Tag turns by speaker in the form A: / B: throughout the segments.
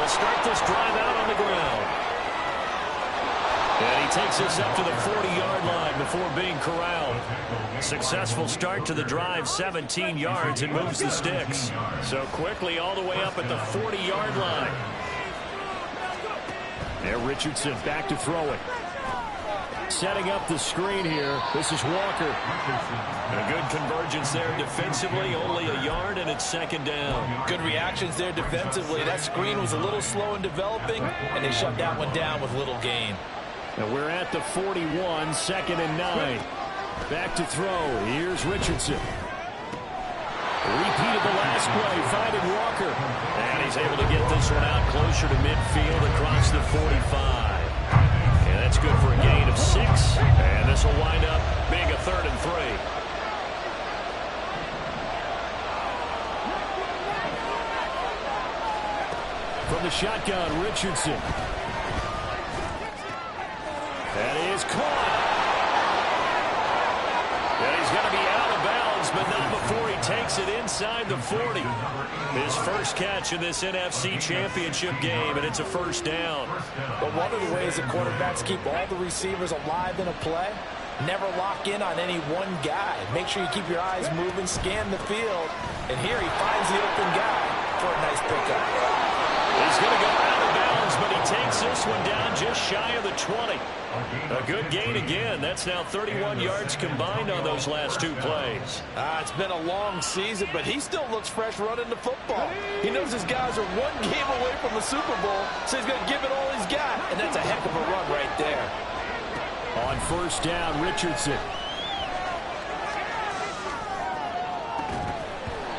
A: start this drive out on the ground. And he takes us up to the 40-yard line before being corralled. Successful start to the drive, 17 yards, and moves the sticks. So quickly all the way up at the 40-yard line. There, Richardson back to throw it. Setting up the screen here. This is Walker. A good convergence there defensively. Only a yard, and it's second down.
B: Good reactions there defensively. That screen was a little slow in developing, and they shut that one down with little gain.
A: And we're at the 41, second and 9. Back to throw. Here's Richardson. Repeat of the last play, finding Walker. And he's able to get this one out closer to midfield across the 45. And that's good for a gain of 6. And this will wind up being a 3rd and 3. From the shotgun, Richardson. That is caught. And he's going to be out of bounds, but not before he takes it inside the 40. His first catch in this NFC Championship game, and it's a first down.
B: But one of the ways that quarterbacks keep all the receivers alive in a play, never lock in on any one guy. Make sure you keep your eyes moving, scan the field, and here he finds the open guy for a nice pickup.
A: He's going to go out of bounds, but he takes this one down just shy of the 20. A good gain again. That's now 31 yards combined on those last 2 plays.
B: It's been a long season, but he still looks fresh running the football. He knows his guys are one game away from the Super Bowl, so he's going to give it all he's got, and that's a heck of a run right there.
A: On first down, Richardson.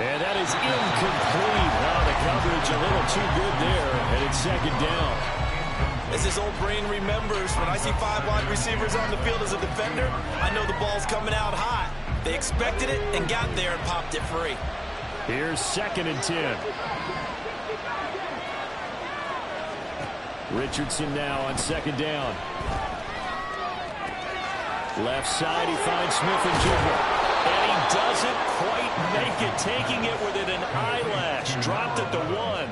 A: And that is incomplete. Oh, the coverage a little too good there, and it's second down.
B: As his old brain remembers, when I see 5 wide receivers on the field as a defender, I know the ball's coming out hot. They expected it and got there and popped it free.
A: Here's second and 10. Richardson now on second down. Left side, he finds Smith and Jigba. And he doesn't quite make it, taking it within an eyelash. Dropped at the 1.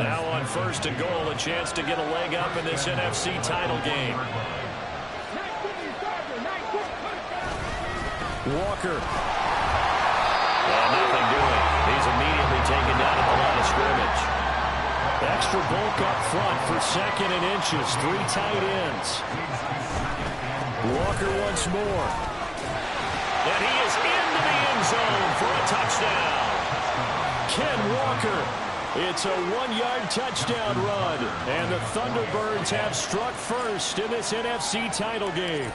A: Now on first and goal, a chance to get a leg up in this NFC title game. Walker. And nothing doing. He's immediately taken down at the line of scrimmage. Extra bulk up front for second and inches. 3 tight ends. Walker once more. And he is into the end zone for a touchdown. Ken Walker. It's a 1-yard touchdown run. And the Thunderbirds have struck first in this NFC title game.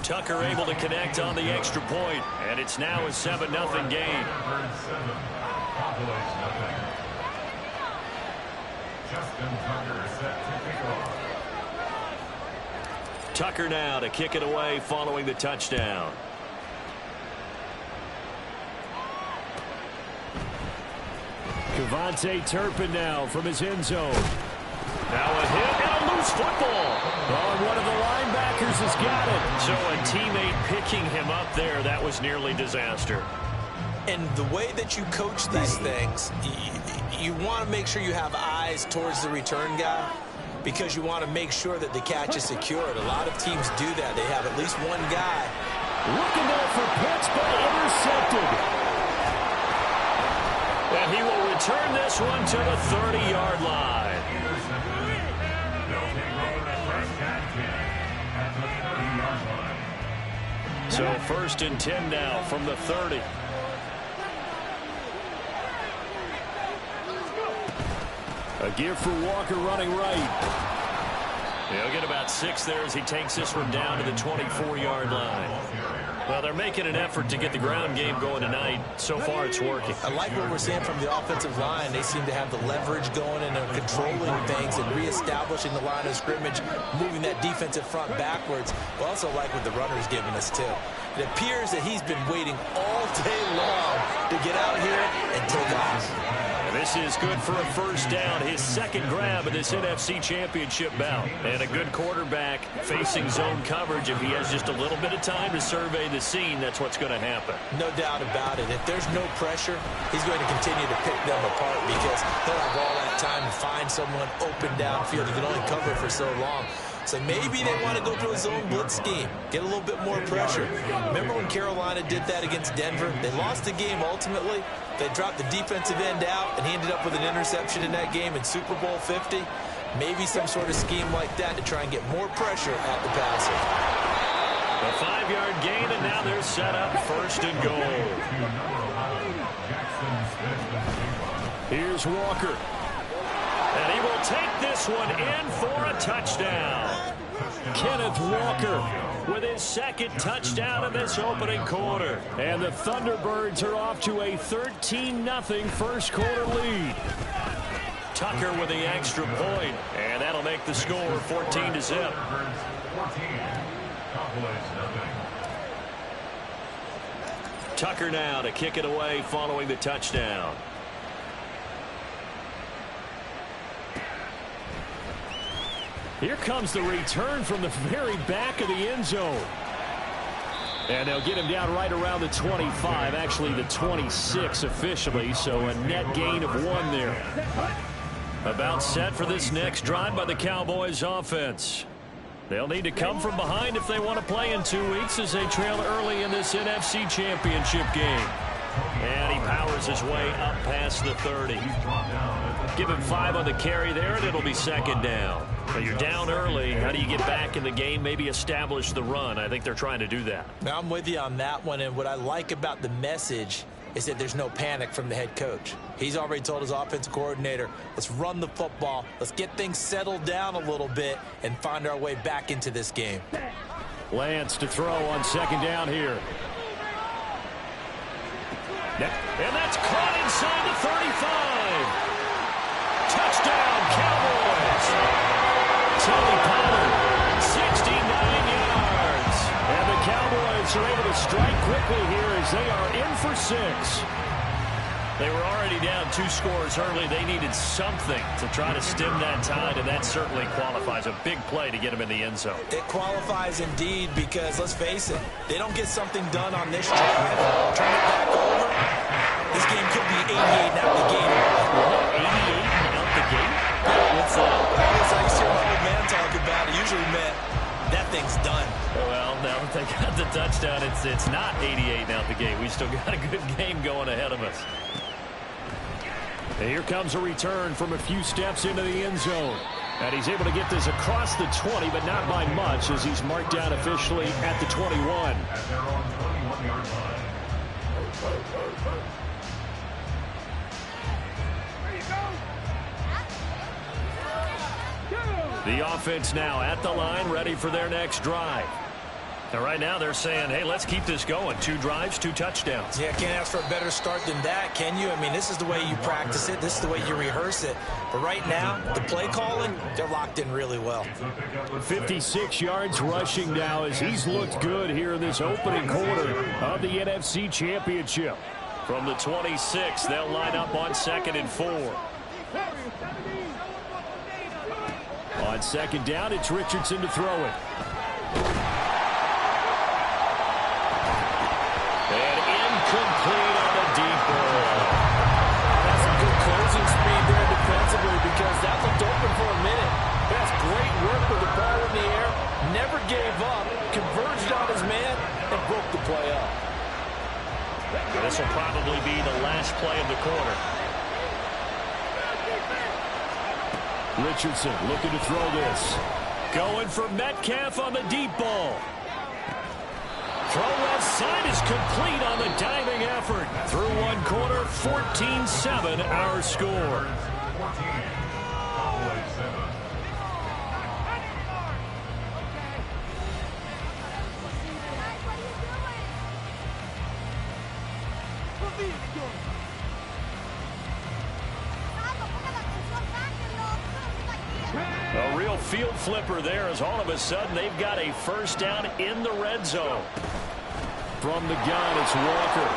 A: Tucker able to connect on the extra point. And it's now a 7-0 game. Tucker now to kick it away following the touchdown. Kevontae Turpin now from his end zone. Now a hit and a loose football. Oh, one of the linebackers has got it. So a teammate picking him up there, that was nearly disaster.
B: And the way that you coach these things, you want to make sure you have eyes towards the return guy, because you want to make sure that the catch is secured. A lot of teams do that. They have at least one guy.
A: Looking there for Pitts, but intercepted. And he will return this one to the 30-yard line. So first and 10 now from the 30. A give for Walker running right. He'll get about 6 there as he takes this one down to the 24-yard line. Well, they're making an effort to get the ground game going tonight. So far, it's working.
B: I like what we're seeing from the offensive line. They seem to have the leverage going, and they're controlling things and reestablishing the line of scrimmage, moving that defensive front backwards. I also like what the runner's giving us, too. It appears that he's been waiting all day long to get out here and take off.
A: This is good for a first down, his second grab of this NFC Championship bout. And a good quarterback facing zone coverage. If he has just a little bit of time to survey the scene, that's what's going to happen.
B: No doubt about it. If there's no pressure, he's going to continue to pick them apart because he'll have all that time to find someone open downfield. He can only cover for so long. So maybe they want to go to a zone blitz scheme, get a little bit more pressure. Remember when Carolina did that against Denver? They lost the game ultimately. They dropped the defensive end out, and he ended up with an interception in that game in Super Bowl 50. Maybe some sort of scheme like that to try and get more pressure at the passer.
A: A 5-yard gain, and now they're set up first and goal. Here's Walker. And he will take this one in for a touchdown. Kenneth Walker with his second touchdown in this opening quarter. And the Thunderbirds are off to a 13-0 first quarter lead. Tucker with the extra point, and that'll make the score 14-0. Tucker now to kick it away following the touchdown. Here comes the return from the very back of the end zone. And they'll get him down right around the 25, actually the 26 officially, so a net gain of 1 there. About set for this next drive by the Cowboys offense. They'll need to come from behind if they want to play in 2 weeks as they trail early in this NFC Championship game. And he powers his way up past the 30. Give him 5 on the carry there, and it'll be second down. But you're down early. How do you get back in the game, maybe establish the run? I think they're trying to do that.
B: Now, I'm with you on that one, and what I like about the message is that there's no panic from the head coach. He's already told his offensive coordinator, let's run the football, let's get things settled down a little bit and find our way back into this game.
A: Lance to throw on second down here. And that's caught inside the 35. Touchdown, Cowboys. Tony Pollard, 69 yards. And the Cowboys are able to strike quickly here as they are in for 6. They were already down 2 scores early. They needed something to try to stem that tide, and that certainly qualifies. A big play to get them in the end zone.
B: It qualifies indeed because, let's face it, they don't get something done on this drive. Turn it back over. This game could be 88 out the game.
A: 88 out the game?
B: What's that? I used to hear my old man talk about it. Usually meant that thing's done.
A: Well, now that they got the touchdown, it's not 88 out the game. We still got a good game going ahead of us. And here comes a return from a few steps into the end zone. And he's able to get this across the 20, but not by much as he's marked down officially at the 21. The offense now at the line, ready for their next drive. And right now they're saying, hey, let's keep this going. 2 drives, 2 touchdowns.
B: Yeah, can't ask for a better start than that, can you? I mean, this is the way you practice it. This is the way you rehearse it. But right now, the play calling, they're locked in really well.
A: 56 yards rushing now as he's looked good here in this opening quarter of the NFC Championship. From the 26, they'll line up on 2nd and 4. On second down, it's Richardson to throw it. And incomplete on the deep ball.
B: That's some good closing speed there defensively because that looked open for a minute. That's great work with the ball in the air. Never gave up. Converged on his man and broke the play up.
A: This will probably be the last play of the quarter. Richardson looking to throw this. Going for Metcalf on the deep ball. Throw left side is complete on the diving effort. Through 1 quarter, 14-7 our score. A real field flipper there as all of a sudden they've got a first down in the red zone. From the gun, it's Walker.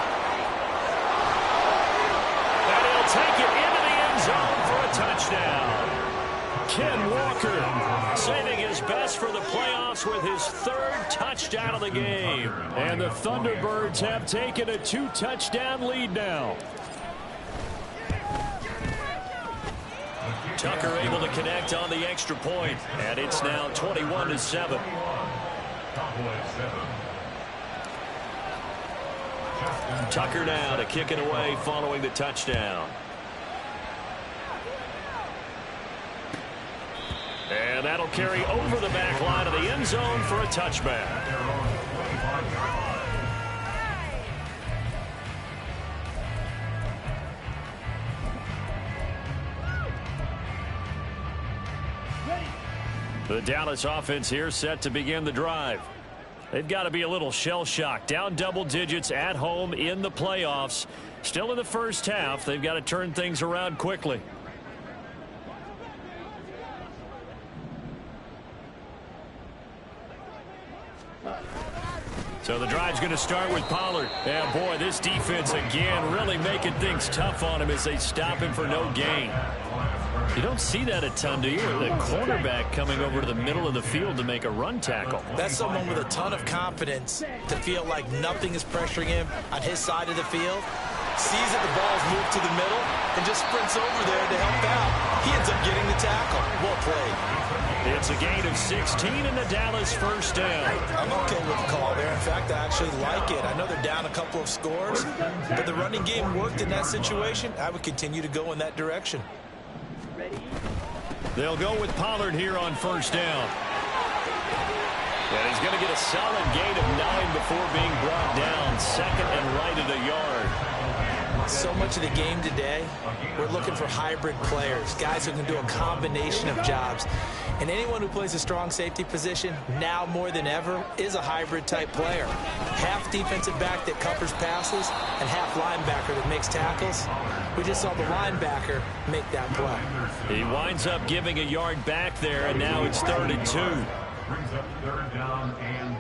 A: And he'll take it into the zone for a touchdown. Ken Walker saving his best for the playoffs with his third touchdown of the game. And the Thunderbirds have taken a 2-touchdown lead now. Tucker able to connect on the extra point, and it's now 21-7. Tucker now to kick it away following the touchdown. And that'll carry over the back line of the end zone for a touchback. The Dallas offense here set to begin the drive. They've got to be a little shell-shocked. Down double digits at home in the playoffs. Still in the first half. They've got to turn things around quickly. So the drive's going to start with Pollard. Yeah, boy, this defense again really making things tough on him as they stop him for no gain. You don't see that a ton, do you? The cornerback coming over to the middle of the field to make a run tackle.
B: That's someone with a ton of confidence to feel like nothing is pressuring him on his side of the field. Sees that the ball's moved to the middle and just sprints over there to help out. He ends up getting the tackle. Well played.
A: It's a gain of 16 and the Dallas first down.
B: I'm okay with the call there. In fact, I actually like it. I know they're down a couple of scores, but the running game worked in that situation. I would continue to go in that direction.
A: They'll go with Pollard here on first down. And he's going to get a solid gain of 9 before being brought down. Second and right at a yard.
B: So much of the game today, we're looking for hybrid players, guys who can do a combination of jobs. And anyone who plays a strong safety position, now more than ever, is a hybrid-type player. Half defensive back that covers passes and half linebacker that makes tackles. We just saw the linebacker make that play.
A: He winds up giving a yard back there, and now it's 3rd and 2.
C: Brings up 3rd down and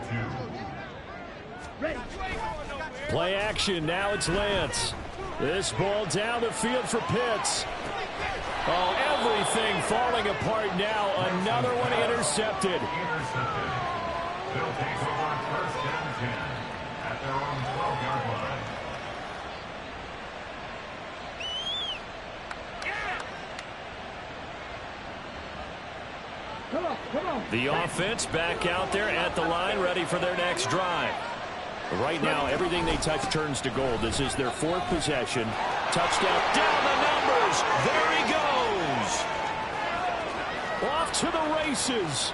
C: 2.
A: Play action. Now it's Lance. This ball down the field for Pitts. Oh, everything falling apart now. Another one intercepted.
C: Bill takes over 1st and 10 at their own 12-yard line.
A: The offense back out there at the line, ready for their next drive. Right now, everything they touch turns to gold. This is their 4th possession. Touchdown. Down the numbers. There he goes. Off to the races.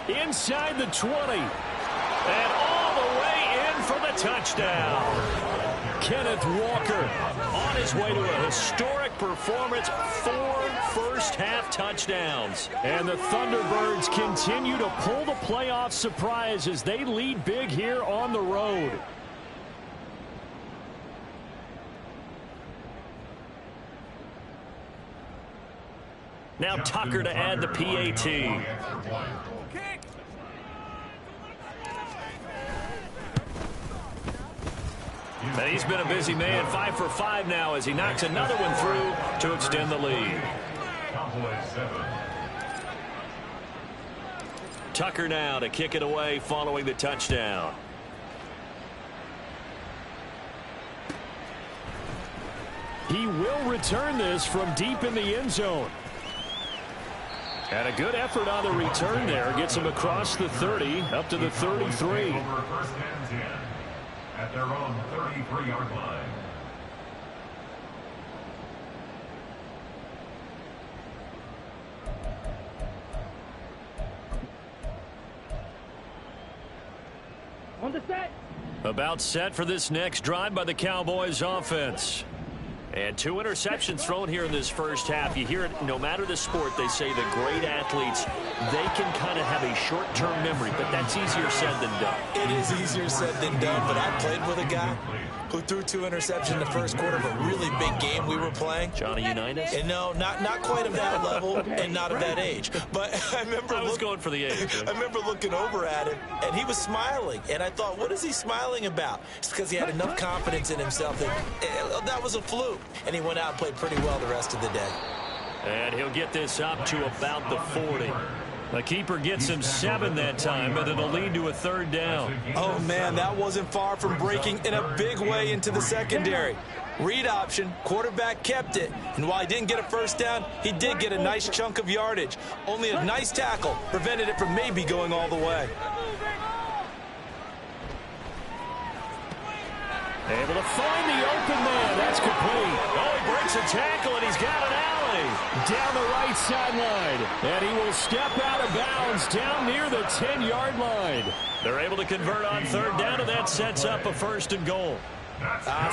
A: Inside the 20. And all the way in for the touchdown. Kenneth Walker on his way to a historic performance. 4 first-half touchdowns. And the Thunderbirds continue to pull the playoff surprise as they lead big here on the road. Now Tucker to add the PAT. And he's been a busy man, 5 for 5 now as he knocks another one through to extend the lead. Tucker now to kick it away following the touchdown. He will return this from deep in the end zone. And a good effort on the return there. Gets him across the 30, up to the 33.
C: At their own 33-yard line.
D: On the set.
A: About set for this next drive by the Cowboys offense. And 2 interceptions thrown here in this first half. You hear it no matter the sport. They say the great athletes, they can kind of have a short-term memory, but that's easier said than done.
B: It is easier said than done, but I played with a guy who threw 2 interceptions in the first quarter of a really big game we were playing.
A: Johnny Unitas?
B: And no, not quite of that level and not of that age. But I remember
A: I was going for the age.
B: I remember looking over at him, and he was smiling. And I thought, what is he smiling about? It's because he had enough confidence in himself that that was a fluke. And he went out and played pretty well the rest of the day.
A: And he'll get this up to about the 40. The keeper gets him 7 that time, but it'll lead to a 3rd down.
B: Oh, man, that wasn't far from breaking in a big way into the secondary. Read option, quarterback kept it, and while he didn't get a 1st down, he did get a nice chunk of yardage. Only a nice tackle prevented it from maybe going all the way.
A: Able to find the open man. That's complete. Oh, he breaks a tackle, and he's got an alley. Down the right sideline. And he will step out of bounds down near the 10-yard line. They're able to convert on 3rd down, and that sets up a 1st and goal.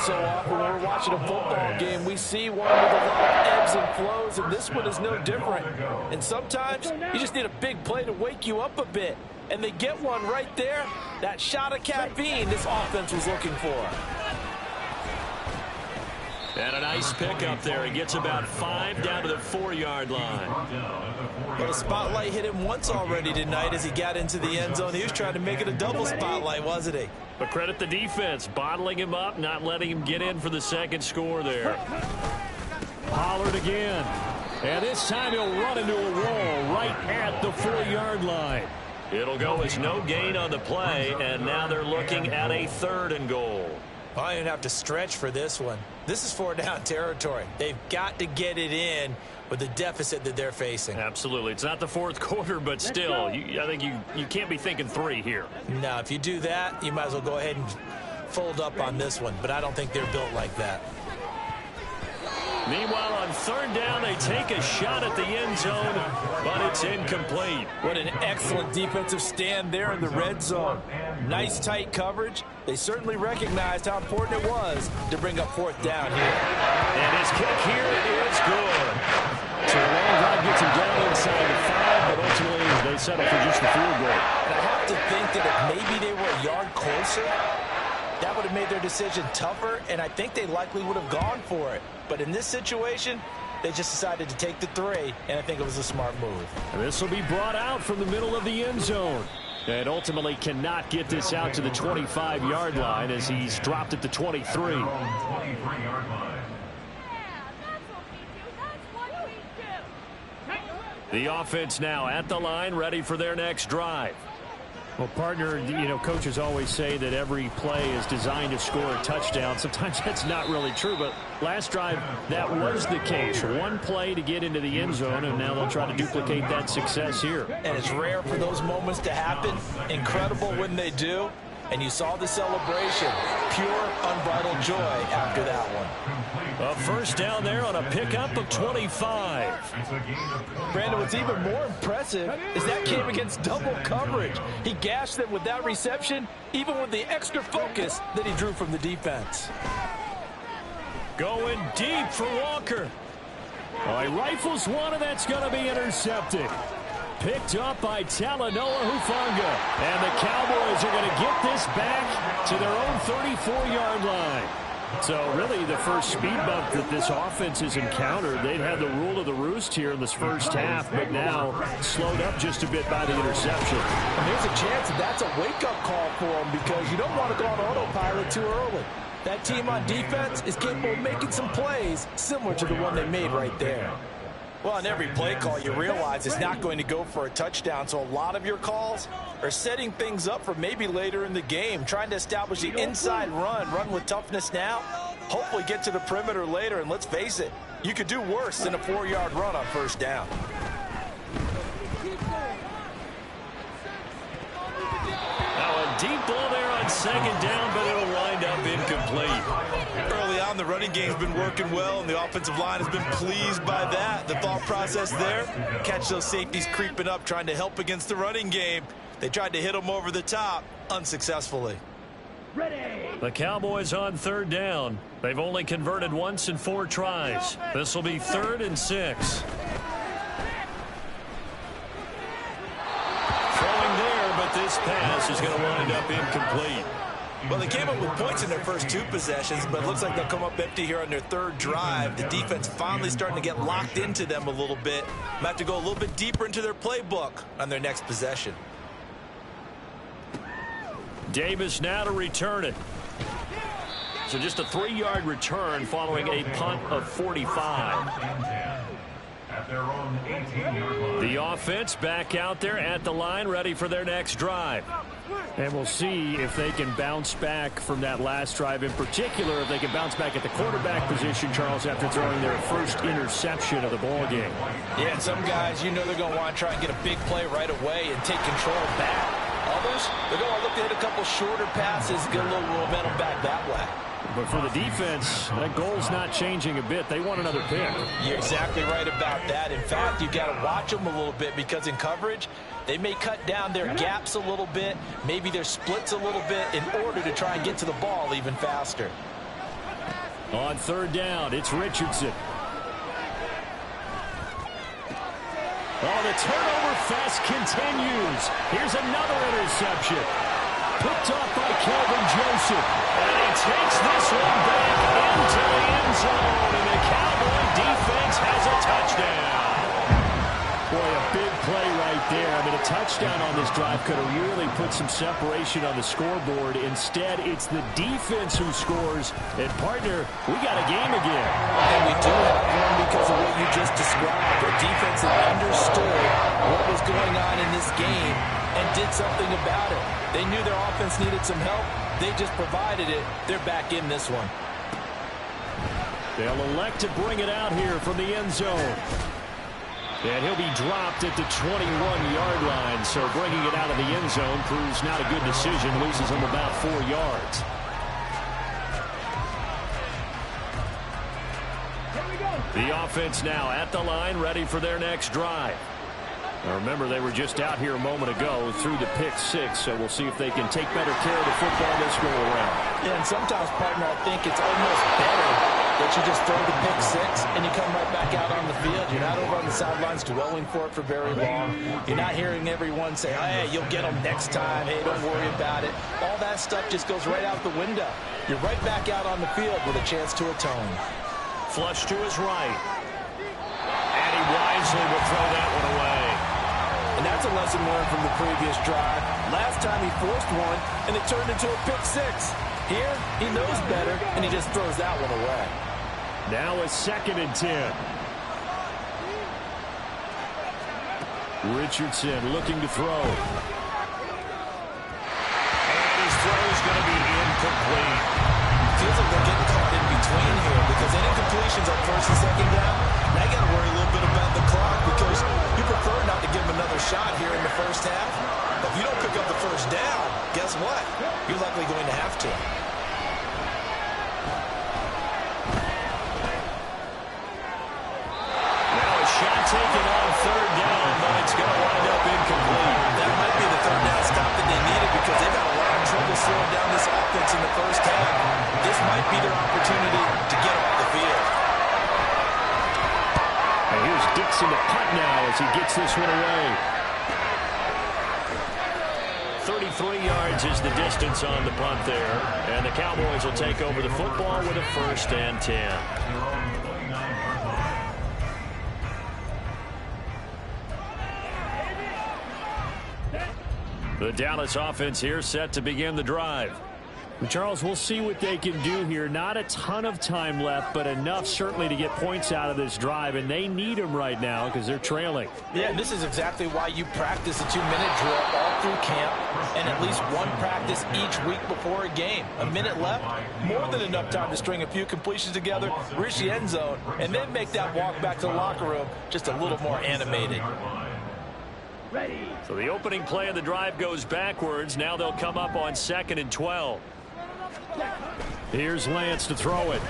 B: So often when we're watching a football game, we see one with a lot of ebbs and flows, and this one is no different. And sometimes you just need a big play to wake you up a bit. And they get one right there. That shot of caffeine this offense was looking for.
A: And a nice pickup there. He gets about 5 down to the 4-yard line.
B: Well, the spotlight hit him once already tonight as he got into the end zone. He was trying to make it a double spotlight, wasn't he?
A: But credit the defense, bottling him up, not letting him get in for the 2nd score there. Pollard again. And this time he'll run into a wall right at the 4-yard line. It'll go as no gain on the play, and now they're looking at a 3rd and goal.
B: I didn't have to stretch for this one. This is 4-down territory. They've got to get it in with the deficit that they're facing.
A: Absolutely. It's not the 4th quarter, but still, I think you can't be thinking 3 here.
B: No, if you do that, you might as well go ahead and fold up on this one, but I don't think they're built like that.
A: Meanwhile, on 3rd down, they take a shot at the end zone, but it's incomplete.
B: What an excellent defensive stand there in the red zone. Nice tight coverage. They certainly recognized how important it was to bring up 4th down here.
A: And his kick here is good. So the long drive gets him down inside the 5, but ultimately they settle for just the field goal.
B: And I have to think that if maybe they were a yard closer, that would have made their decision tougher, and I think they likely would have gone for it. But in this situation, they just decided to take the 3, and I think it was a smart move.
A: And this will be brought out from the middle of the end zone. And ultimately cannot get this out to the 25-yard line as he's dropped at the 23. The offense now at the line, ready for their next drive. Well, partner, coaches always say that every play is designed to score a touchdown. Sometimes that's not really true, but last drive, that was the case. One play to get into the end zone, and now they'll try to duplicate that success here.
B: And it's rare for those moments to happen. Incredible when they do. And you saw the celebration. Pure, unbridled joy after that one.
A: A 1st down there on a pickup of 25.
B: Brandon, what's even more impressive is that came against double coverage. He gashed them with that reception, even with the extra focus that he drew from the defense.
A: Going deep for Walker. Oh, he rifles one, and that's going to be intercepted. Picked up by Talanoa Hufanga. And the Cowboys are going to get this back to their own 34-yard line. So really the first speed bump that this offense has encountered. They've had the rule of the roost here in this first half, but now slowed up just a bit by the interception.
B: And there's a chance that that's a wake-up call for them because you don't want to go on autopilot too early. That team on defense is capable of making some plays similar to the one they made right there. Well, on every play call, you realize it's not going to go for a touchdown, so a lot of your calls are setting things up for maybe later in the game, trying to establish the inside run with toughness now, hopefully get to the perimeter later, and let's face it, you could do worse than a 4-yard run on 1st down.
A: Now a deep ball there on 2nd down, but it'll wind up incomplete.
B: Early on, the running game's been working well, and the offensive line has been pleased by that. The thought process there, catch those safeties creeping up, trying to help against the running game. They tried to hit them over the top, unsuccessfully.
A: The Cowboys on 3rd down. They've only converted once in 4 tries. This will be 3rd and 6. Throwing there, but this pass is going to wind up incomplete.
B: Well, they came up with points in their first 2 possessions, but it looks like they'll come up empty here on their 3rd drive. The defense finally starting to get locked into them a little bit. Might have to go a little bit deeper into their playbook on their next possession.
A: Davis now to return it. So just a 3-yard return following a punt of 45.
C: their own 18-yard line.
A: The offense back out there at the line, ready for their next drive. And we'll see if they can bounce back from that last drive, in particular if they can bounce back at the quarterback position, Charles, after throwing their first interception of the ball game.
B: Yeah, and some guys, you know they're going to want to try and get a big play right away and take control back. Others, they're going to look to hit a couple shorter passes, get a little momentum back that way.
A: But for the defense, that goal's not changing a bit. They want another pick.
B: You're exactly right about that. In fact, you've got to watch them a little bit because in coverage, they may cut down their gaps a little bit, maybe their splits a little bit in order to try and get to the ball even faster.
A: On third down, it's Richardson. Oh, the turnover fest continues. Here's another interception. Picked off by Kelvin Joseph. And he takes this one back into the end zone. And the Cowboy defense has a touchdown. Boy, a big play right there. I mean, a touchdown on this drive could have really put some separation on the scoreboard. Instead, it's the defense who scores. And, partner, we got a game again.
B: And we do have one because of what you just described. The defense that understood what was going on in this game and did something about it. They knew their offense needed some help. They just provided it. They're back in this one.
A: They'll elect to bring it out here from the end zone. And he'll be dropped at the 21-yard line. So bringing it out of the end zone proves not a good decision. Loses him about 4 yards. The offense now at the line, ready for their next drive. Now remember, they were just out here a moment ago through the pick six, so we'll see if they can take better care of the football this go around.
B: Yeah, and sometimes, partner, I think it's almost better that you just throw the pick six and you come right back out on the field. You're not over on the sidelines dwelling for it for very long. You're not hearing everyone say, hey, you'll get them next time. Hey, don't worry about it. All that stuff just goes right out the window. You're right back out on the field with a chance to atone.
A: Flush to his right. And he wisely will throw that one away.
B: And that's a lesson learned from the previous drive. Last time he forced one, and it turned into a pick six. Here, he knows better, and he just throws that one away.
A: Now a 2nd and 10. Richardson looking to throw. And his throw is going to be incomplete.
B: Feels like they're getting caught in between here because any completions on 1st and 2nd down, now you got to worry a little bit about the clock because you prefer not to give them another shot here in the first half. But if you don't pick up the first down, guess what? You're likely going to have to.
A: Now a shot taken on 3rd down, but it's going to wind up incomplete.
B: That might be the 3rd down stop that they needed because they've had a lot of trouble slowing down this offense in the first half. This might be their opportunity to get off the field.
A: And here's Dixon to punt now as he gets this one away. 33 yards is the distance on the punt there. And the Cowboys will take over the football with a 1st and 10. The Dallas offense here set to begin the drive. Charles, we'll see what they can do here. Not a ton of time left, but enough certainly to get points out of this drive, and they need them right now because they're trailing.
B: Yeah, and this is exactly why you practice a 2-minute drill all through camp and at least one practice each week before a game. A minute left, more than enough time to string a few completions together, reach the end zone, and then make that walk back to the locker room just a little more animated.
D: Ready.
A: So the opening play of the drive goes backwards. Now they'll come up on 2nd and 12. Here's Lance to throw it.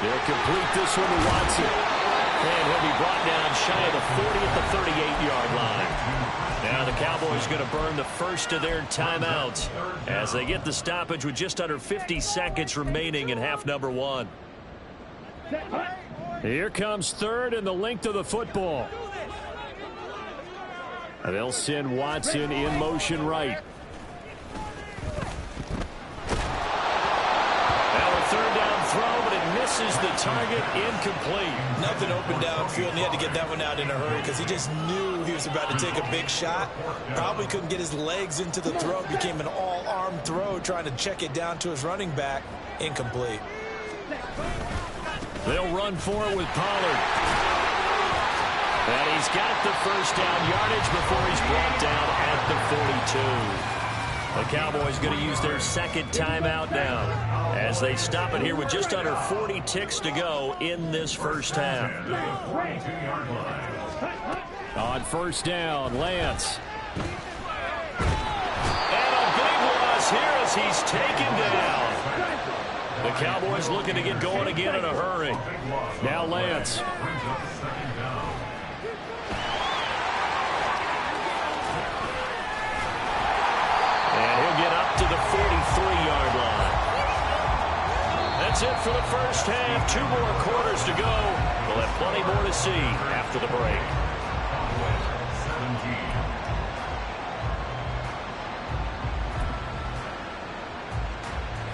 A: They'll complete this one to Watson. And he'll be brought down shy of the 40 at the 38-yard line. Now the Cowboys going to burn the first of their timeouts as they get the stoppage with just under 50 seconds remaining in half number 1. Here comes 3rd and the length of the football. And they'll send Watson in motion right. Now a 3rd down throw, but it misses the target, incomplete.
B: Nothing open downfield, and he had to get that one out in a hurry because he just knew he was about to take a big shot. Probably couldn't get his legs into the throw. Became an all-arm throw, trying to check it down to his running back. Incomplete.
A: They'll run for it with Pollard. And he's got the first down yardage before he's brought down at the 42. The Cowboys going to use their second timeout now as they stop it here with just under 40 ticks to go in this first half. On first down, Lance. And a big loss here as he's taken down. The Cowboys looking to get going again in a hurry. Now Lance. And he'll get up to the 43-yard line. That's it for the first half. 2 more quarters to go. We'll have plenty more to see after the break.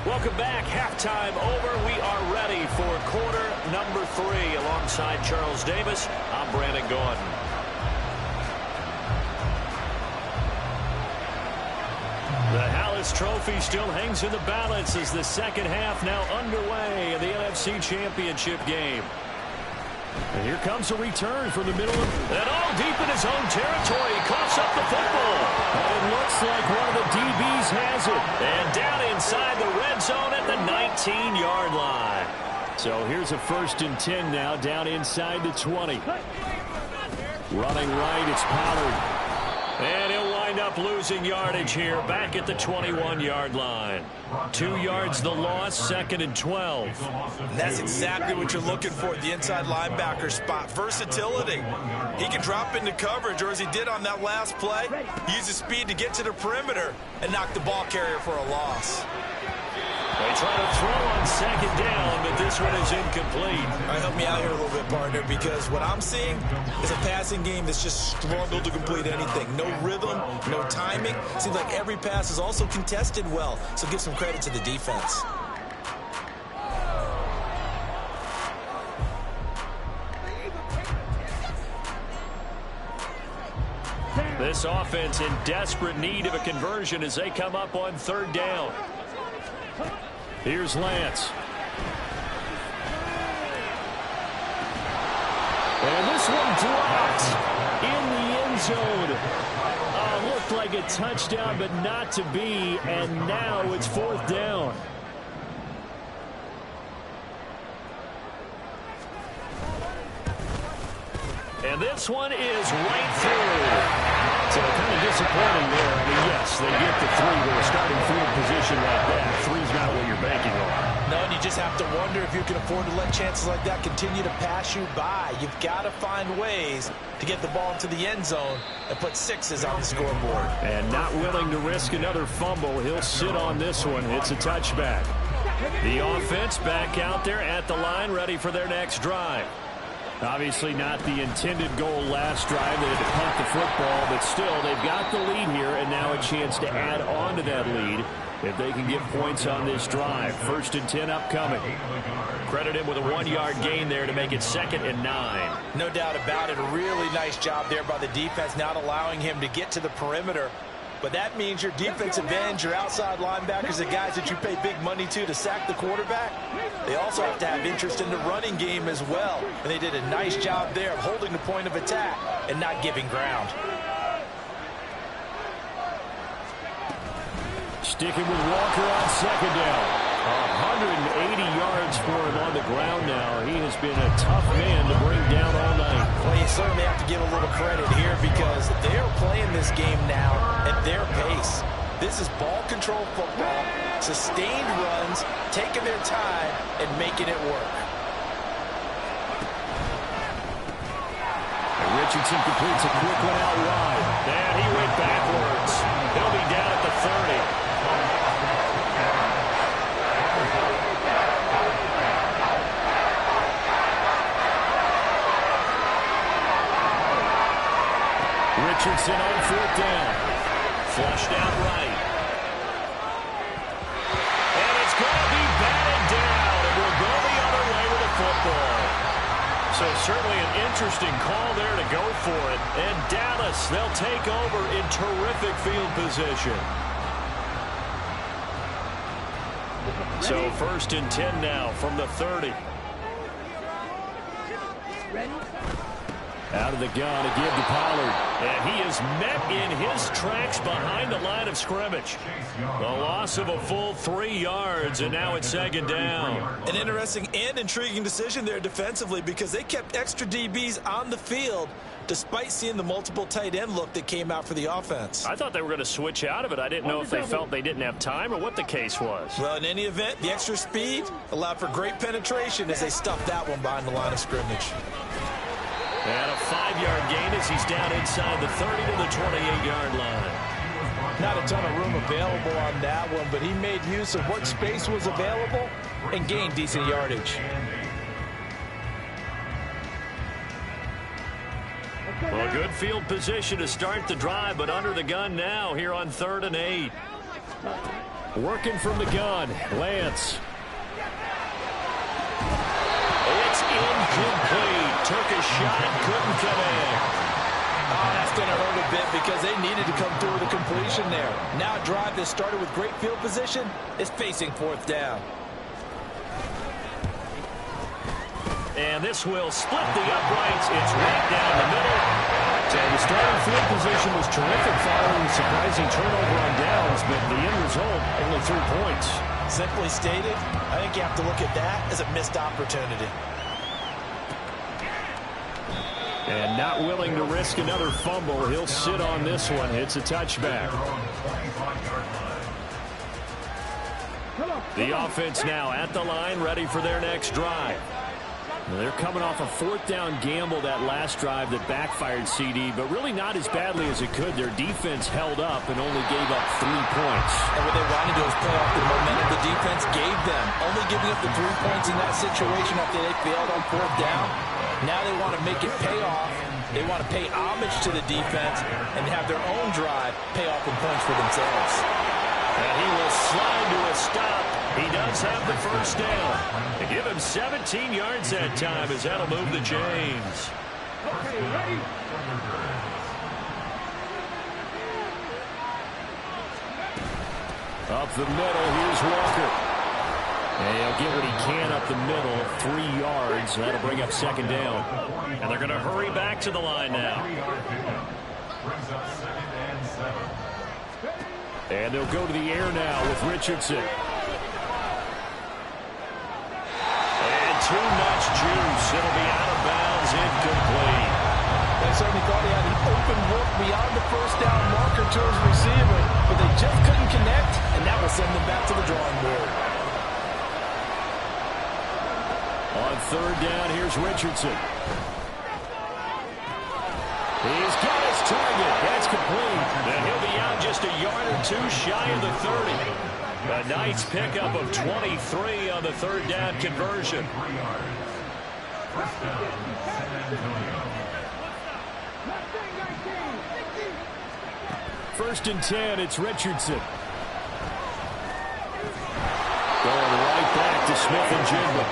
A: Welcome back. Halftime over. We are ready for quarter number 3. Alongside Charles Davis, I'm Brandon Gordon. The Hallis Trophy still hangs in the balance as the second half now underway in the NFC Championship game. And here comes a return from the middle of and all deep in his own territory. He coughs up the football. And it looks like one of the DBs has it. And down inside the red zone at the 19-yard line. So here's a 1st and 10 now down inside the 20. Running right, it's Pollard. And he'll wind up losing yardage here back at the 21-yard line. 2 yards the loss, 2nd and 12.
B: And that's exactly what you're looking for at the inside linebacker spot. Versatility. He can drop into coverage, or as he did on that last play, use his speed to get to the perimeter and knock the ball carrier for a loss.
A: They try to throw on 2nd down, but this one is incomplete.
B: All right, help me out here a little bit, partner, because what I'm seeing is a passing game that's just struggled to complete anything. No rhythm, no timing. Seems like every pass is also contested well, so give some credit to the defense.
A: This offense in desperate need of a conversion as they come up on 3rd down. Here's Lance. And this one dropped in the end zone. Looked like a touchdown, but not to be. And now it's 4th down. And this one is right through. So kind of disappointing there. I mean, yes, they get the 3 with a starting field position like that. 3's not what you're banking on.
B: No, and you just have to wonder if you can afford to let chances like that continue to pass you by. You've got to find ways to get the ball into the end zone and put 6s on the scoreboard.
A: And not willing to risk another fumble. He'll sit on this one. It's a touchback. The offense back out there at the line, ready for their next drive. Obviously not the intended goal last drive. They had to punt the football, but still, they've got the lead here, and now a chance to add on to that lead if they can get points on this drive. 1st and 10 upcoming. Credit him with a 1-yard gain there to make it 2nd and 9.
B: No doubt about it. A really nice job there by the defense, not allowing him to get to the perimeter. But that means your defensive ends, your outside linebackers, the guys that you pay big money to sack the quarterback, they also have to have interest in the running game as well. And they did a nice job there of holding the point of attack and not giving ground.
A: Sticking with Walker on 2nd down. 180 yards for him on the ground now. He has been a tough man to bring down all night.
B: Well, you certainly have to give a little credit here because they're playing this game now at their pace. This is ball control football, sustained runs, taking their time and making it work.
A: And Richardson completes a quick one out wide. And he went backwards. He'll be down at the 30. Richardson on 4th down. Flushed out right. And it's going to be batted down. And we'll go the other way with the football. So certainly an interesting call there to go for it. And Dallas, they'll take over in terrific field position. So 1st and 10 now from the 30.
D: Ready?
A: Out of the gun to give to Pollard. And he is met in his tracks behind the line of scrimmage. A loss of a full 3 yards, and now it's second down.
B: An interesting and intriguing decision there defensively because they kept extra DBs on the field despite seeing the multiple tight end look that came out for the offense.
A: I thought they were going to switch out of it. I didn't know if they felt they didn't have time or what the case was.
B: Well, in any event, the extra speed allowed for great penetration as they stuffed that one behind the line of scrimmage.
A: And a 5-yard gain as he's down inside the 30 to the 28-yard line.
B: Not a ton of room available on that one, but he made use of what space was available and gained decent yardage.
A: Well, good field position to start the drive, but under the gun now here on 3rd and 8. Working from the gun, Lance. It's incomplete. Took a shot, couldn't come in.
B: Oh, that's going to hurt a bit because they needed to come through with a completion there. Now a drive that started with great field position is facing 4th down.
A: And this will split the uprights. It's right down the middle. So the starting field position was terrific following a surprising turnover on downs, but the end result, only 3 points.
B: Simply stated, I think you have to look at that as a missed opportunity.
A: And not willing to risk another fumble. He'll sit on this one. It's a touchback. The offense now at the line, ready for their next drive. Now they're coming off a 4th down gamble that last drive that backfired CD, but really not as badly as it could. Their defense held up and only gave up 3 points.
B: And what they wanted to do is play off the momentum the defense gave them. Only giving up the 3 points in that situation after they failed on 4th down. Now they want to make it pay off. They want to pay homage to the defense and have their own drive pay off in points for themselves.
A: And he will slide to a stop. He does have the first down. They give him 17 yards that time as that'll move the chains.
D: Okay, ready?
A: Up the middle, here's Walker. And he'll get what he can up the middle, 3 yards. That'll bring up second down. And they're going to hurry back to the line now.
C: Brings up 2nd and 7.
A: And they'll go to the air now with Richardson. And too much juice. It'll be out of bounds, incomplete.
B: They certainly thought he had an open look beyond the first down marker to his receiver, but they just couldn't connect, and that will send them back to the drawing board.
A: On 3rd down, here's Richardson. He's got his target. That's complete. And he'll be out just a yard or 2 shy of the 30. A nice pickup of 23 on the 3rd down conversion.
C: 3 yards. First down, San Antonio.
A: 1st and 10, it's Richardson. Going right back to Smith and Jigba.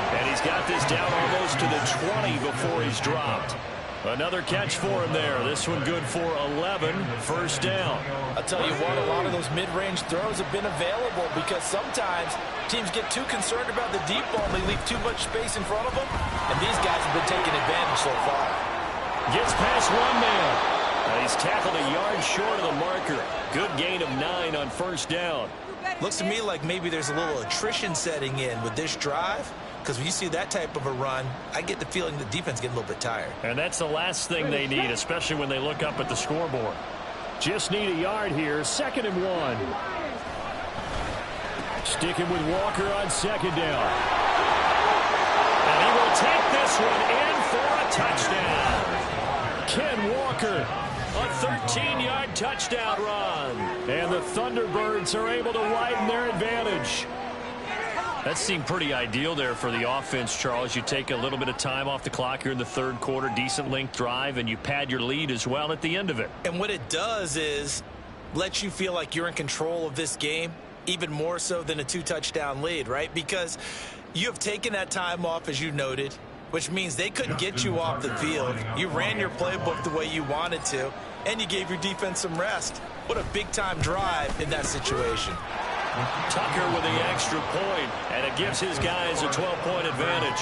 A: And he's got this down almost to the 20 before he's dropped. Another catch for him there. This one good for 11. First down.
B: I'll tell you what, a lot of those mid-range throws have been available because sometimes teams get too concerned about the deep ball and they leave too much space in front of them. And these guys have been taking advantage so far.
A: Gets past one man. He's tackled a yard short of the marker. Good gain of 9 on first down.
B: Looks to me like maybe there's a little attrition setting in with this drive. Because when you see that type of a run, I get the feeling the defense getting a little bit tired.
A: And that's the last thing they need, especially when they look up at the scoreboard. Just need a yard here. 2nd and 1. Sticking with Walker on 2nd down. And he will take this one in for a touchdown. Ken Walker, a 13-yard touchdown run. And the Thunderbirds are able to widen their advantage. That seemed pretty ideal there for the offense, Charles. You take a little bit of time off the clock here in the 3rd quarter, decent length drive, and you pad your lead as well at the end of it.
B: And what it does is let you feel like you're in control of this game, even more so than a 2-touchdown lead, right? Because you have taken that time off, as you noted, which means they couldn't get you off the field. You ran your playbook the way you wanted to, and you gave your defense some rest. What a big-time drive in that situation.
A: Tucker with the extra point, and it gives his guys a 12-point advantage.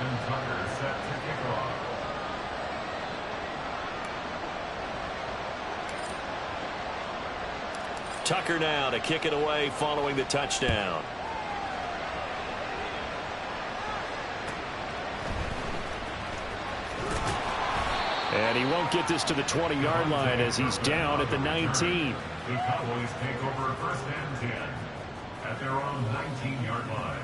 C: Jackson Tucker set to kick off.
A: Tucker now to kick it away following the touchdown. And he won't get this to the 20-yard line as he's down at the 19.
C: The Cowboys take over first and 10 at their own 19-yard line.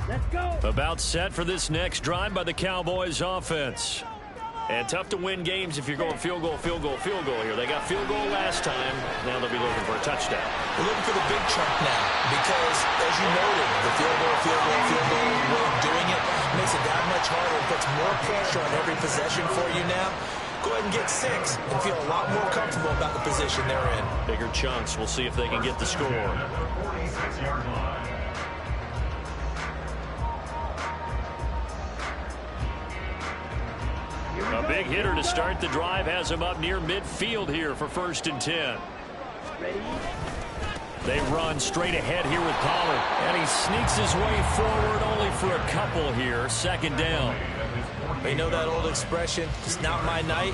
D: Let's go.
A: About set for this next drive by the Cowboys offense. And tough to win games if you're going field goal, field goal, field goal here. They got field goal last time. Now they'll be looking for a touchdown.
B: They're looking for the big chunk now because, as you noted, the field goal way of doing it makes it that much harder and puts more pressure on every possession for you now. Go ahead and get 6 and feel a lot more comfortable about the position they're in.
A: Bigger chunks. We'll see if they can get the score.
C: At the 46-yard line.
A: A big hitter to start the drive has him up near midfield here for first and 10.
D: Ready?
A: They run straight ahead here with Pollard. And he sneaks his way forward only for a couple here. Second down.
B: You know that old expression, it's not my night?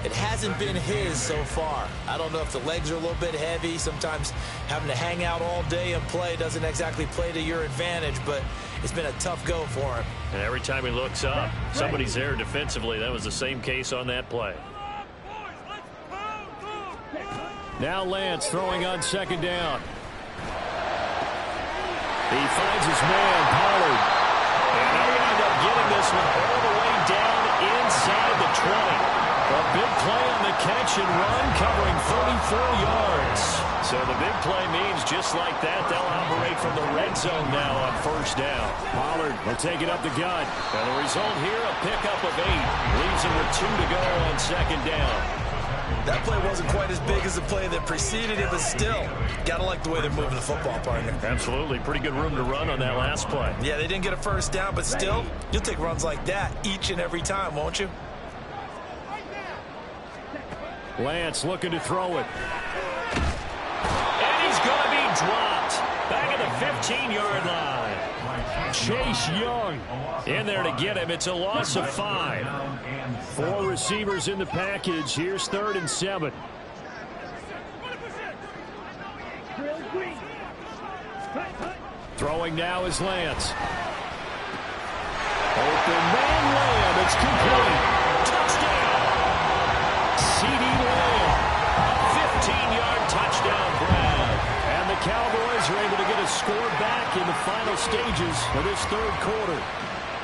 B: It hasn't been his so far. I don't know if the legs are a little bit heavy. Sometimes having to hang out all day and play doesn't exactly play to your advantage, but it's been a tough go for him.
A: And every time he looks up, somebody's there defensively. That was the same case on that play. Now Lance throwing on second down. He finds his man, Pollard. And they'll end up getting this one all the way down inside the 20. A big play on the catch and run, covering 34 yards. So the big play means just like that, they'll operate from the red zone now on first down. Pollard will take it up the gut. And the result here, a pickup of 8. Leaves him with 2 to go on second down.
B: That play wasn't quite as big as the play that preceded it, but still, gotta like the way they're moving the football, partner.
A: Absolutely. Pretty good room to run on that last play.
B: Yeah, they didn't get a first down, but still, you'll take runs like that each and every time, won't you?
A: Lance looking to throw it. And he's going to be dropped. Back at the 15-yard line. Chase Young in there to get him. It's a loss of 5. 4 receivers in the package. Here's 3rd and 7. Throwing now is Lance. Open man Lamb. It's complete. Touchdown. C.D. Lamb. 15-yard touchdown grab. And the Cowboys are able to get a score back in the final stages of this 3rd quarter.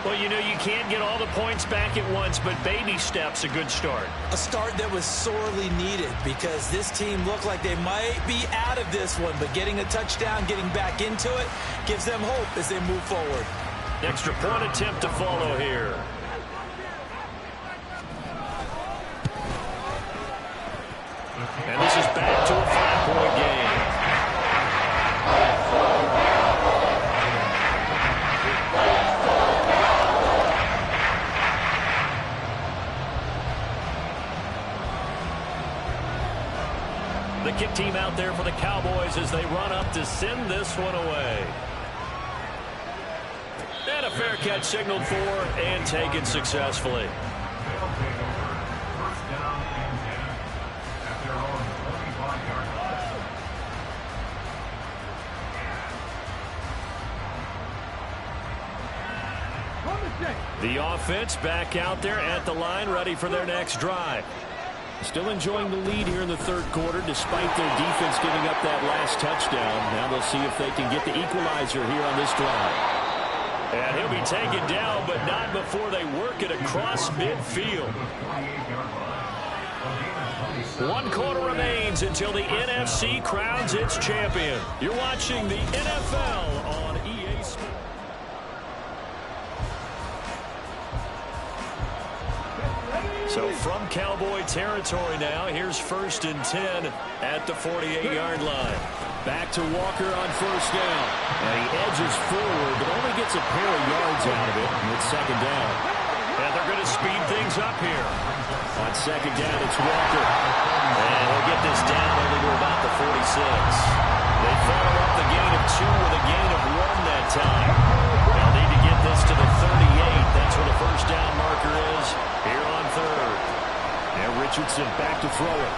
A: Well, you know, you can't get all the points back at once, but baby steps a good start.
B: A start that was sorely needed because this team looked like they might be out of this one, but getting a touchdown, getting back into it, gives them hope as they move forward.
A: Extra point attempt to follow here. And this is back to a 5-point game. The kick team out there for the Cowboys as they run up to send this one away. And a fair catch signaled for and taken successfully. The offense back out there at the line, ready for their next drive. Still enjoying the lead here in the 3rd quarter, despite their defense giving up that last touchdown. Now they'll see if they can get the equalizer here on this drive. And he'll be taken down, but not before they work it across midfield. 1 quarter remains until the NFC crowns its champion. You're watching the NFL on EA Sports. So from Cowboy territory now, here's 1st and 10 at the 48-yard line. Back to Walker on first down. And he edges forward, but only gets a pair of yards out of it. And it's 2nd down. And they're They're going to speed things up here. On second down, it's Walker. And he'll get this down only to about the 46. They follow up the gain of 2 with a gain of 1 that time. They'll need to get this to the 38. That's where the first down marker is here on third. And Richardson back to throw it.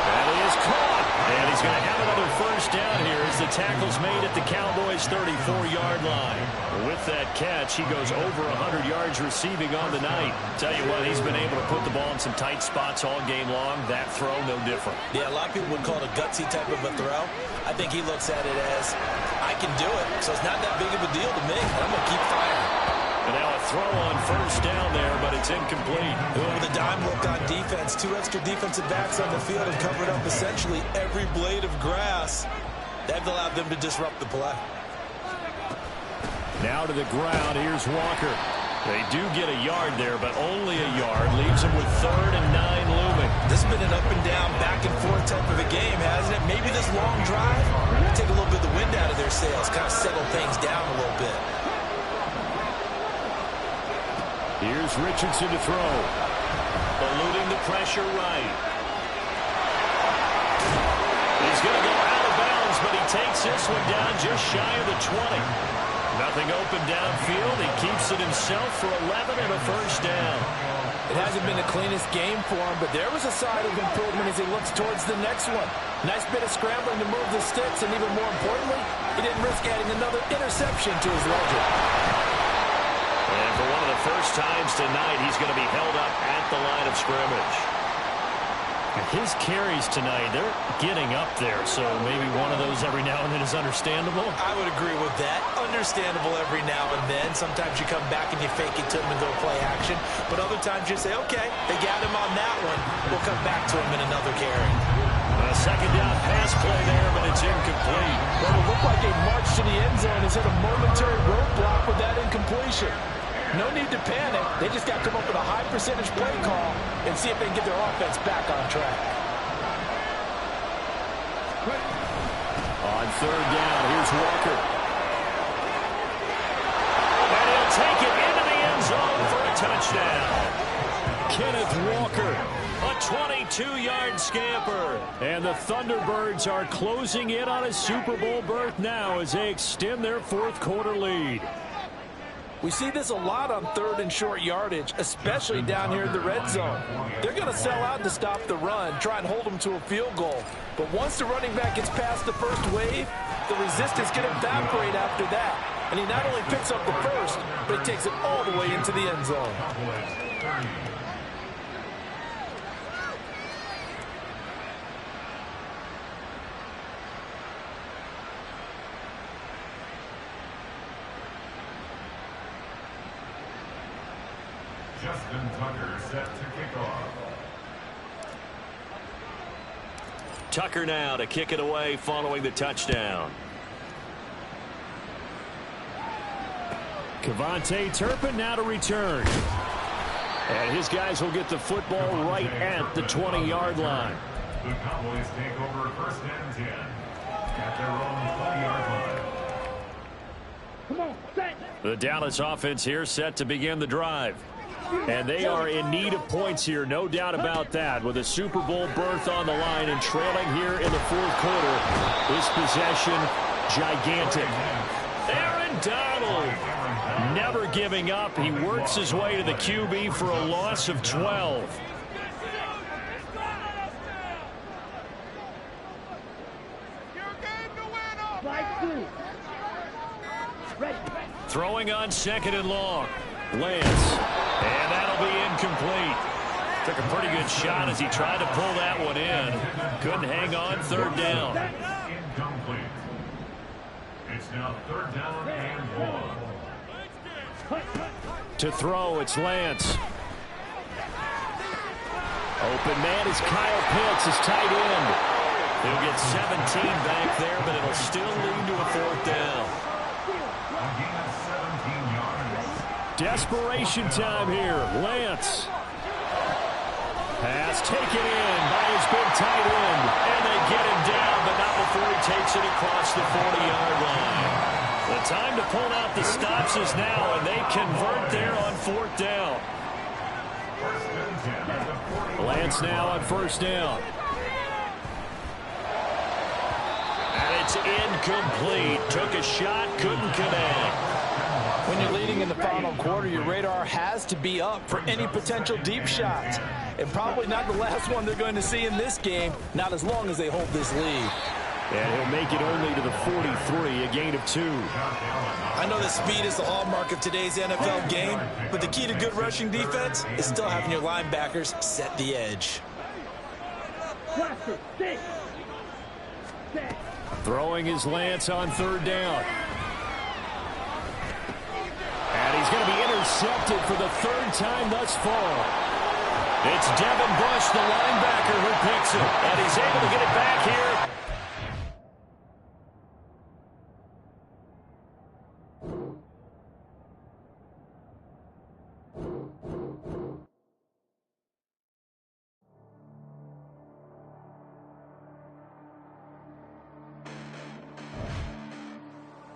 A: That is caught. And he's going to have another first down here as the tackle's made at the Cowboys' 34-yard line. With that catch, he goes over 100 yards receiving on the night. Tell you what, he's been able to put the ball in some tight spots all game long. That throw, no different.
B: Yeah, a lot of people would call it a gutsy type of a throw. I think he looks at it as, I can do it, so it's not that big of a deal to me. I'm going to keep firing.
A: And now a throw on first down there, but it's incomplete.
B: With a dime look on defense, 2 extra defensive backs on the field and covered up essentially every blade of grass. They've allowed them to disrupt the play.
A: Now to the ground. Here's Walker. They do get a yard there, but only a yard. Leaves them with 3rd and 9 looming.
B: This has been an up and down, back and forth type of a game, hasn't it? Maybe this long drive take a little bit of the wind out of their sails, kind of settle things down a little bit.
A: Here's Richardson to throw. Eluding the pressure right. He's going to go out of bounds, but he takes this one down just shy of the 20. Nothing open downfield. He keeps it himself for 11 and a first down.
B: It hasn't been the cleanest game for him, but there was a side of improvement as he looks towards the next one. Nice bit of scrambling to move the sticks, and even more importantly, he didn't risk adding another interception to his ledger.
A: And for one of the first times tonight, he's going to be held up at the line of scrimmage. His carries tonight, they're getting up there, so maybe one of those every now and then is understandable.
B: I would agree with that. Understandable every now and then. Sometimes you come back and you fake it to him and go play action. But other times you say, okay, they got him on that one. We'll come back to him in another carry.
A: A second down pass play there, but it's incomplete.
B: Well, it looked like a march to the end zone has hit a momentary roadblock with that incompletion. No need to panic. They just got to come up with a high percentage play call and see if they can get their offense back on track.
A: On third down, here's Walker. And he'll take it into the end zone for a touchdown. Kenneth Walker, a 22-yard scamper. And the Thunderbirds are closing in on a Super Bowl berth now as they extend their 4th quarter lead.
B: We see this a lot on 3rd and short yardage, especially down here in the red zone. They're going to sell out to stop the run, try and hold them to a field goal. But once the running back gets past the first wave, the resistance can evaporate after that. And he not only picks up the first, but he takes it all the way into the end zone.
C: Justin Tucker set to kick off.
A: Tucker now to kick it away following the touchdown. Kevontae Turpin now to return. And his guys will get the football right at the 20-yard line.
C: The Cowboys take over 1st and 10 at their own 20-yard line.
D: Come on, set.
A: The Dallas offense here set to begin the drive. And they are in need of points here, no doubt about that. With a Super Bowl berth on the line and trailing here in the 4th quarter, this possession gigantic. Aaron Donald never giving up. He works his way to the QB for a loss of 12. Throwing on 2nd and long. Lance. And that'll be incomplete. Took a pretty good shot as he tried to pull that one in. Couldn't hang on 3rd down.
C: Incomplete. It's now 3rd down and 1.
A: To throw, it's Lance. Open man is Kyle Pitts, his tight end. He'll get 17 back there, but it'll still lead to a 4th down.
C: A gain of 17 yards.
A: Desperation time here. Lance. Pass taken in by his big tight end. And they get him down, but not before he takes it across the 40-yard line. The time to pull out the stops is now, and they convert there on 4th down. Lance now on 1st down. And it's incomplete. Took a shot, couldn't connect.
B: When you're leading in the final quarter, your radar has to be up for any potential deep shots. And probably not the last one they're going to see in this game, not as long as they hold this lead.
A: And he'll make it only to the 43, a gain of 2.
B: I know that speed is the hallmark of today's NFL game, but the key to good rushing defense is still having your linebackers set the edge.
A: Throwing his Lance on 3rd down. And he's going to be intercepted for the 3rd time thus far. It's Devin Bush, the linebacker, who picks it. And he's able to get it back here